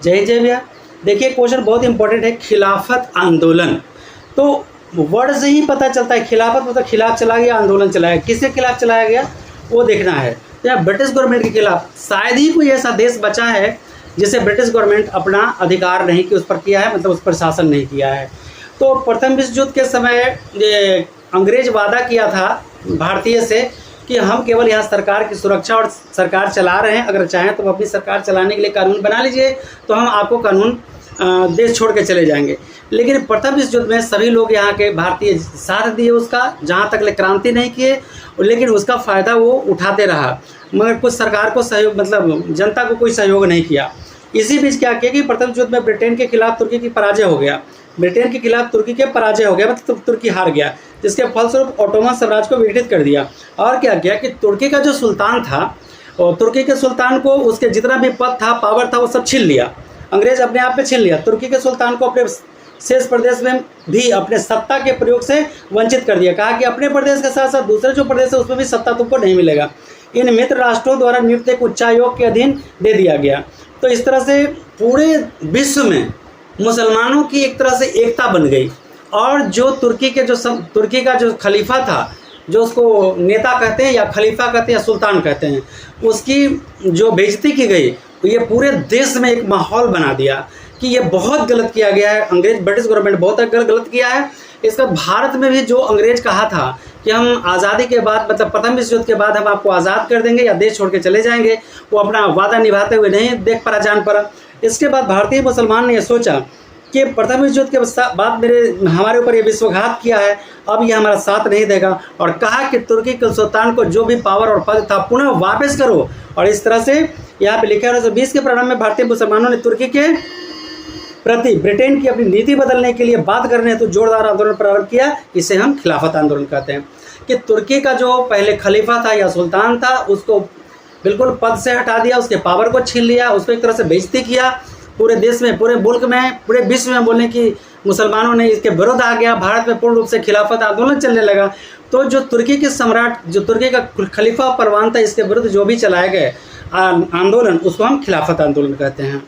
जय भैया। देखिए क्वेश्चन बहुत इंपॉर्टेंट है, खिलाफत आंदोलन। तो वर्ड से ही पता चलता है खिलाफत मतलब खिलाफ चला गया, आंदोलन चलाया, किसके खिलाफ चलाया गया वो देखना है। या ब्रिटिश गवर्नमेंट के खिलाफ, शायद ही कोई ऐसा देश बचा है जिसे ब्रिटिश गवर्नमेंट अपना अधिकार नहीं कि उस पर किया है, मतलब उस पर शासन नहीं किया है। तो प्रथम विश्व युद्ध के समय ये अंग्रेज वादा किया था भारतीय से कि हम केवल यहाँ सरकार की सुरक्षा और सरकार चला रहे हैं, अगर चाहें तो अपनी सरकार चलाने के लिए कानून बना लीजिए, तो हम आपको कानून देश छोड़ के चले जाएंगे। लेकिन प्रथम विश्व युद्ध में सभी लोग यहाँ के भारतीय साथ दिए उसका, जहाँ तक ले क्रांति नहीं किए, लेकिन उसका फ़ायदा वो उठाते रहा, मगर कुछ सरकार को सहयोग मतलब जनता को कोई सहयोग नहीं किया। इसी बीच क्या किया कि प्रथम युद्ध में ब्रिटेन के खिलाफ तुर्की की पराजय हो गया, ब्रिटेन के खिलाफ तुर्की के पराजय हो गया, मतलब तुर्की हार गया, जिसके फलस्वरूप ऑटोमन साम्राज्य को विघटित कर दिया। और क्या किया कि तुर्की का जो सुल्तान था, और तुर्की के सुल्तान को उसके जितना भी पद था, पावर था, वो सब छीन लिया, अंग्रेज अपने आप पे छीन लिया। तुर्की के सुल्तान को अपने शेष प्रदेश में भी अपने सत्ता के प्रयोग से वंचित कर दिया। कहा कि अपने प्रदेश के साथ साथ दूसरे जो प्रदेश है उसमें भी सत्ता तुमको नहीं मिलेगा। इन मित्र राष्ट्रों द्वारा नियुक्त एक उच्चायोग के अधीन दे दिया गया। तो इस तरह से पूरे विश्व में मुसलमानों की एक तरह से एकता बन गई। और जो तुर्की का जो खलीफा था, जो उसको नेता कहते हैं या खलीफा कहते हैं या सुल्तान कहते हैं, उसकी जो बेइज्जती की गई, तो ये पूरे देश में एक माहौल बना दिया कि ये बहुत गलत किया गया है, अंग्रेज ब्रिटिश गवर्नमेंट बहुत गलत किया है। इसका भारत में भी जो अंग्रेज कहा था कि हम आज़ादी के बाद मतलब प्रथम विश्व युद्ध के बाद हम आपको आज़ाद कर देंगे या देश छोड़ के चले जाएंगे, वो अपना वादा निभाते हुए नहीं देख पा जान पड़ा। इसके बाद भारतीय मुसलमान ने यह सोचा कि प्रथम विश्व युद्ध के बाद हमारे ऊपर ये विश्वासघात किया है, अब ये हमारा साथ नहीं देगा, और कहा कि तुर्की के सुल्तान को जो भी पावर और पद था पुनः वापस करो। और इस तरह से यहाँ पे लिखा है 1920 के प्रारंभ में भारतीय मुसलमानों ने तुर्की के प्रति ब्रिटेन की अपनी नीति बदलने के लिए बात करने हेतु जोरदार आंदोलन प्रारंभ किया। इसे हम खिलाफत आंदोलन कहते हैं कि तुर्की का जो पहले खलीफा था या सुल्तान था, उसको बिल्कुल पद से हटा दिया, उसके पावर को छीन लिया, उसको एक तरह से बेइज्जती किया। पूरे देश में, पूरे मुल्क में, पूरे विश्व में बोलने की मुसलमानों ने इसके विरोध आ गया। भारत में पूर्ण रूप से खिलाफत आंदोलन चलने लगा। तो जो तुर्की के सम्राट, जो तुर्की का खलीफा परवान था, इसके विरुद्ध जो भी चलाए गए आंदोलन, उसको हम खिलाफत आंदोलन कहते हैं।